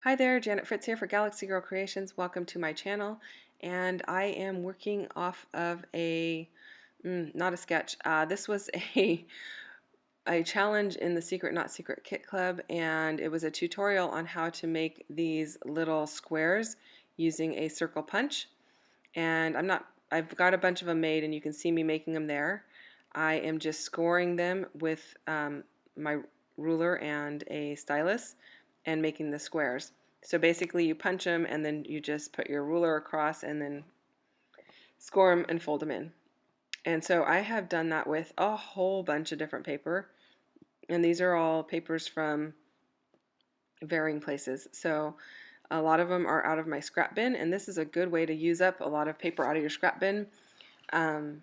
Hi there, Janet Fritz here for Galaxy Girl Creations. Welcome to my channel, and I am working off of not a sketch. This was a challenge in the Secret Not Secret Kit Club, and it was a tutorial on how to make these little squares using a circle punch. And I've got a bunch of them made, and you can see me making them there. I am just scoring them with my ruler and a stylus and making the squares. So basically you punch them and then you just put your ruler across and then score them and fold them in. And so I have done that with a whole bunch of different paper, and these are all papers from varying places. So a lot of them are out of my scrap bin, and this is a good way to use up a lot of paper out of your scrap bin. Um,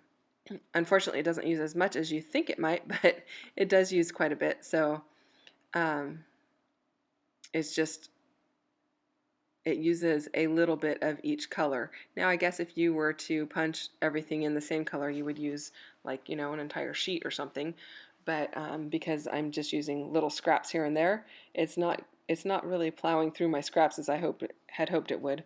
Unfortunately, it doesn't use as much as you think it might, but it does use quite a bit. So um, it's just, it uses a little bit of each color. Now, I guess if you were to punch everything in the same color, you would use like, an entire sheet or something. But because I'm just using little scraps here and there, it's not really plowing through my scraps as I had hoped it would.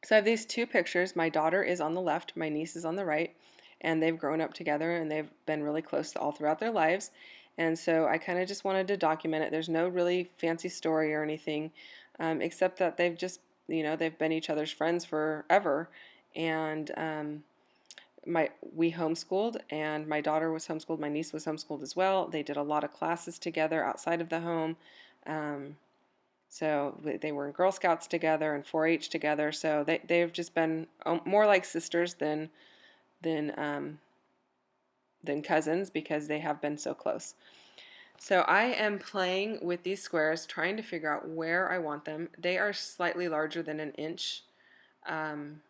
So I have these two pictures. My daughter is on the left, my niece is on the right, and they've grown up together and they've been really close all throughout their lives. And so I kind of just wanted to document it. There's no really fancy story or anything, except that they've just, they've been each other's friends forever. And we homeschooled, and my daughter was homeschooled. My niece was homeschooled as well. They did a lot of classes together outside of the home. So they were in Girl Scouts together and 4-H together. So they've just been more like sisters than um, than cousins because they have been so close. So I am playing with these squares, trying to figure out where I want them. They are slightly larger than an inch, um,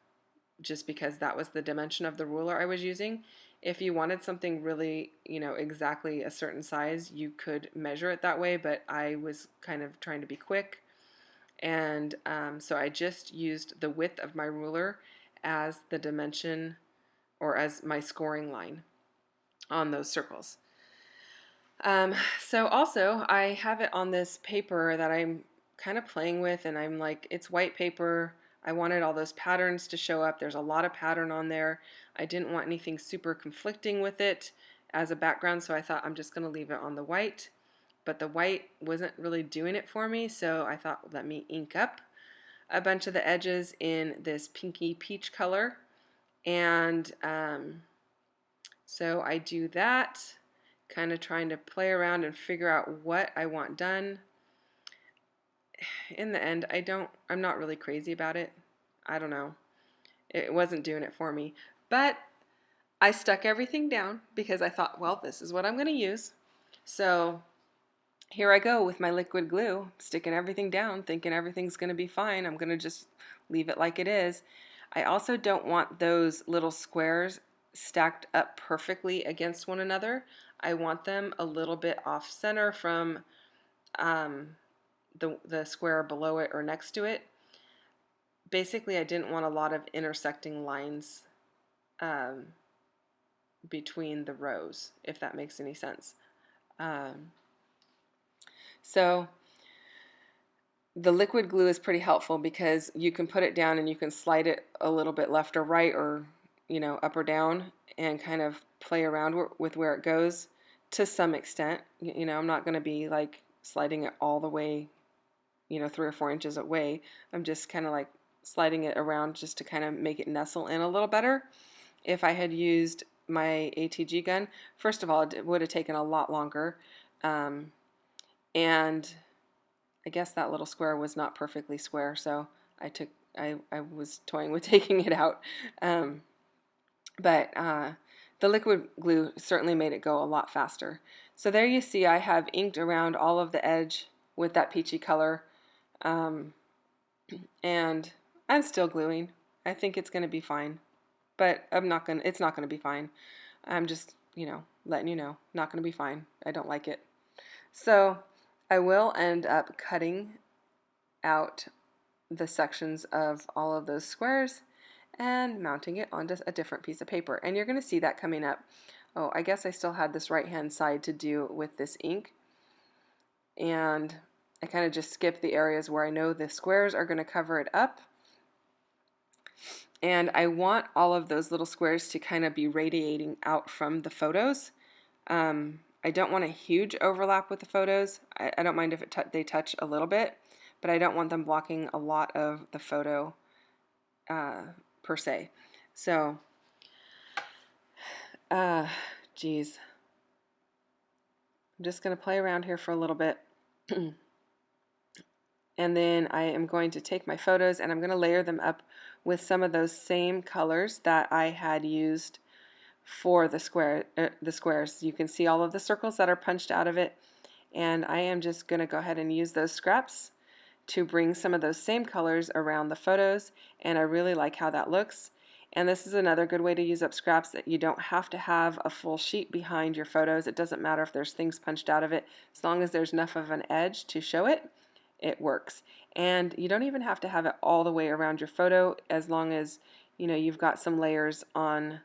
just because that was the dimension of the ruler I was using. If you wanted something really, exactly a certain size, you could measure it that way, but I was kind of trying to be quick. And so I just used the width of my ruler as the dimension or as my scoring line on those circles. So also I have it on this paper that I'm kind of playing with, and I'm like, it's white paper. I wanted all those patterns to show up. There's a lot of pattern on there. I didn't want anything super conflicting with it as a background, so I thought I'm just going to leave it on the white. But the white wasn't really doing it for me, so I thought, let me ink up a bunch of the edges in this pinky peach color. And so I do that, kind of trying to play around and figure out what I want done. In the end, I'm not really crazy about it. I don't know. It wasn't doing it for me. But I stuck everything down because I thought, well, this is what I'm going to use. So here I go with my liquid glue, sticking everything down, thinking everything's going to be fine. I'm going to just leave it like it is. I also don't want those little squares stacked up perfectly against one another. I want them a little bit off center from the square below it or next to it. Basically, I didn't want a lot of intersecting lines um, between the rows, if that makes any sense. So the liquid glue is pretty helpful because you can put it down and you can slide it a little bit left or right, or up or down, and kind of play around with where it goes to some extent. I'm not going to be like sliding it all the way 3 or 4 inches away. I'm just kind of like sliding it around just to kind of make it nestle in a little better. If I had used my ATG gun, first of all, it would have taken a lot longer, and I guess that little square was not perfectly square, so I was toying with taking it out. But the liquid glue certainly made it go a lot faster. So there you see I have inked around all of the edge with that peachy color, and I'm still gluing. I think it's going to be fine, but it's not going to be fine. I'm just, letting you know, not going to be fine. I don't like it. So I will end up cutting out the sections of all of those squares and mounting it onto a different piece of paper. And you're going to see that coming up. Oh, I guess I still had this right hand side to do with this ink. And I kind of just skip the areas where I know the squares are going to cover it up. And I want all of those little squares to kind of be radiating out from the photos. I don't want a huge overlap with the photos. I don't mind if they touch a little bit, but I don't want them blocking a lot of the photo per se. So, geez. I'm just going to play around here for a little bit. And then I am going to take my photos and I'm going to layer them up with some of those same colors that I had used for the squares. You can see all of the circles that are punched out of it, and I am just going to go ahead and use those scraps to bring some of those same colors around the photos, and I really like how that looks. And this is another good way to use up scraps, that you don't have to have a full sheet behind your photos. It doesn't matter if there's things punched out of it, as long as there's enough of an edge to show it, it works. And you don't even have to have it all the way around your photo, as long as you've got some layers on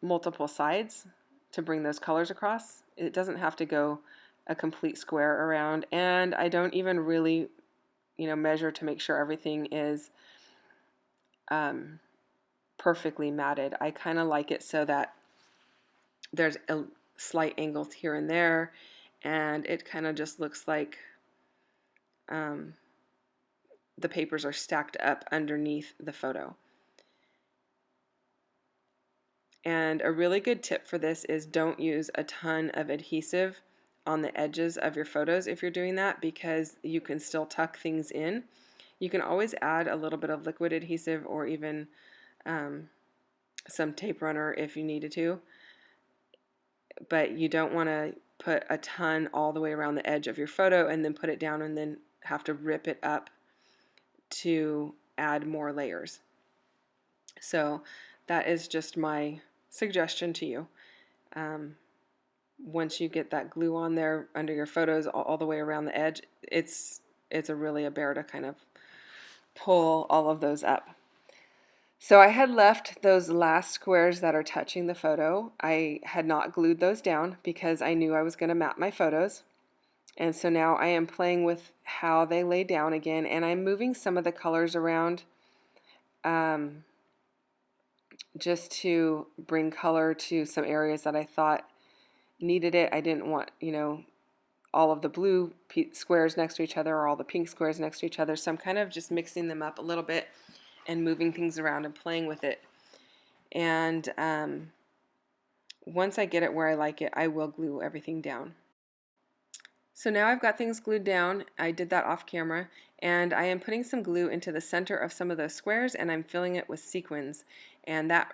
multiple sides to bring those colors across. It doesn't have to go a complete square around, and I don't even really measure to make sure everything is perfectly matted. I kind of like it so that there's a slight angles here and there, and it kind of just looks like the papers are stacked up underneath the photo. And a really good tip for this is don't use a ton of adhesive on the edges of your photos if you're doing that, because you can still tuck things in. You can always add a little bit of liquid adhesive or even some tape runner if you needed to, but you don't want to put a ton all the way around the edge of your photo and then put it down and then have to rip it up to add more layers. So that is just my suggestion to you. Once you get that glue on there under your photos all the way around the edge, it's really a bear to kind of pull all of those up. So I had left those last squares that are touching the photo. I had not glued those down because I knew I was going to map my photos. And so now I am playing with how they lay down again, and I'm moving some of the colors around just to bring color to some areas that I thought needed it. I didn't want, all of the blue squares next to each other or all the pink squares next to each other. So I'm kind of just mixing them up a little bit and moving things around and playing with it. And once I get it where I like it, I will glue everything down. So now I've got things glued down. I did that off camera, and I am putting some glue into the center of some of those squares, and I'm filling it with sequins. And that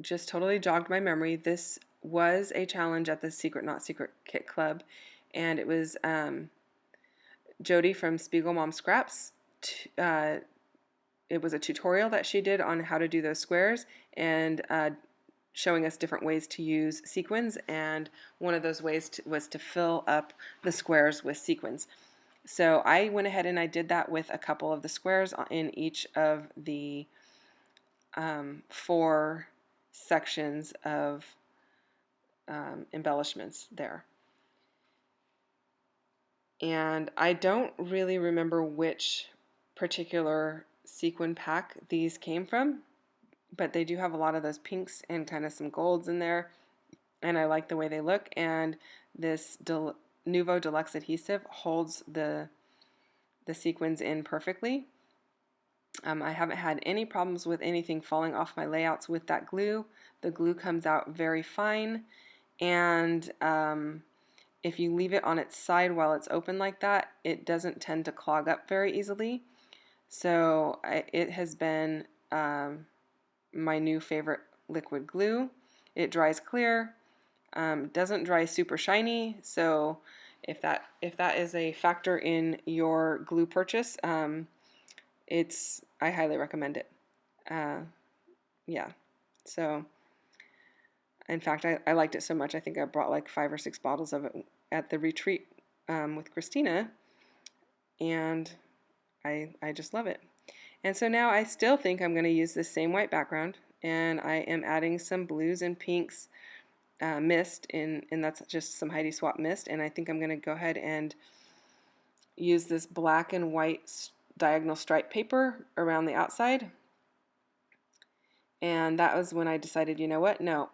just totally jogged my memory. This was a challenge at the Secret Not Secret Kit Club, and it was Jody from Spiegel Mom Scraps. It was a tutorial that she did on how to do those squares, and showing us different ways to use sequins, and one of those ways was to fill up the squares with sequins. So I went ahead and I did that with a couple of the squares in each of the 4 sections of embellishments there. And I don't really remember which particular sequin pack these came from, but they do have a lot of those pinks and kind of some golds in there, and I like the way they look. And this Nuvo Deluxe adhesive holds the sequins in perfectly. I haven't had any problems with anything falling off my layouts with that glue. The glue comes out very fine, and if you leave it on its side while it's open like that, it doesn't tend to clog up very easily. So it has been my new favorite liquid glue. It dries clear, doesn't dry super shiny, so if that is a factor in your glue purchase, I highly recommend it. Yeah, so in fact I liked it so much I think I brought like 5 or 6 bottles of it at the retreat with Christina, and I just love it. And so now I still think I'm going to use this same white background, and I am adding some blues and pinks mist, and that's just some Heidi Swapp mist, and I think I'm going to go ahead and use this black and white diagonal stripe paper around the outside. And that was when I decided, you know what, no,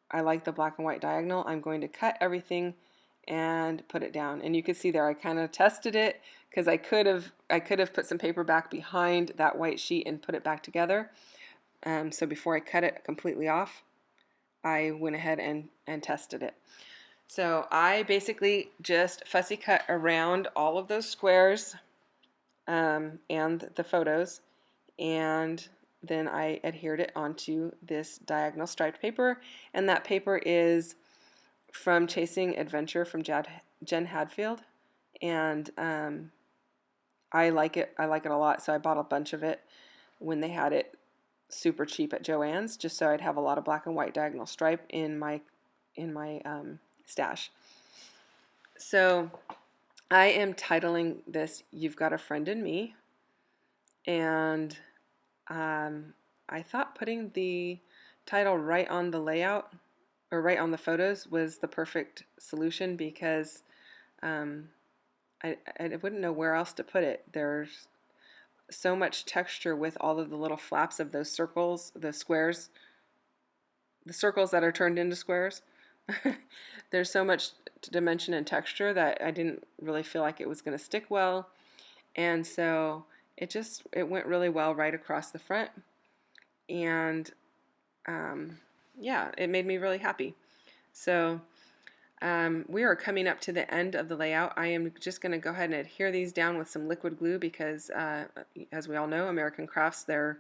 I like the black and white diagonal. I'm going to cut everything and put it down. And you can see there I kind of tested it, because I could have put some paper back behind that white sheet and put it back together. So before I cut it completely off, I went ahead and tested it. So I basically just fussy cut around all of those squares and the photos, and then I adhered it onto this diagonal striped paper, and that paper is from Chasing Adventure from Jen Hadfield, and I like it. I like it a lot, so I bought a bunch of it when they had it super cheap at Joann's, just so I'd have a lot of black and white diagonal stripe in my stash. So I am titling this "You've Got a Friend in Me," and I thought putting the title right on the layout or right on the photos was the perfect solution, because I wouldn't know where else to put it. There's so much texture with all of the little flaps of those circles, the squares, the circles that are turned into squares. There's so much dimension and texture that I didn't really feel like it was going to stick well, and so it went really well right across the front, and yeah, it made me really happy. So we are coming up to the end of the layout. I am just going to go ahead and adhere these down with some liquid glue, because as we all know, American Crafts, their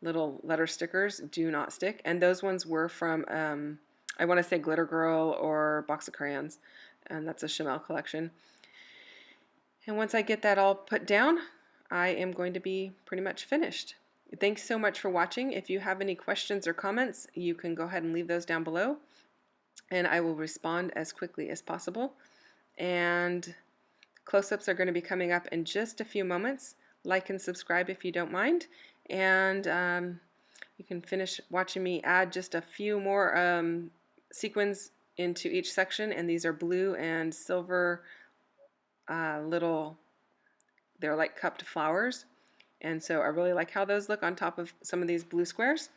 little letter stickers do not stick, and those ones were from I want to say Glitter Girl or Box of Crayons, and that's a Chamel collection. And once I get that all put down, I am going to be pretty much finished. Thanks so much for watching. If you have any questions or comments, you can go ahead and leave those down below, and I will respond as quickly as possible. And close-ups are going to be coming up in just a few moments. Like and subscribe if you don't mind, and you can finish watching me add just a few more sequins into each section, and these are blue and silver they're like cupped flowers, and so I really like how those look on top of some of these blue squares.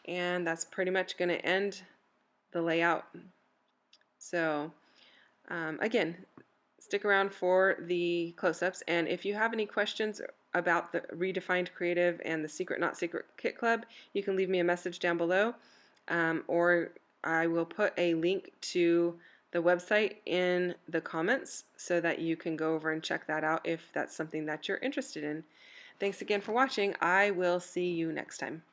And that's pretty much going to end the layout. So again, stick around for the close-ups, and if you have any questions about the Redefined Creative and the Secret Not Secret Kit Club, you can leave me a message down below, or I will put a link to the website in the comments so that you can go over and check that out if that's something that you're interested in. Thanks again for watching. I will see you next time.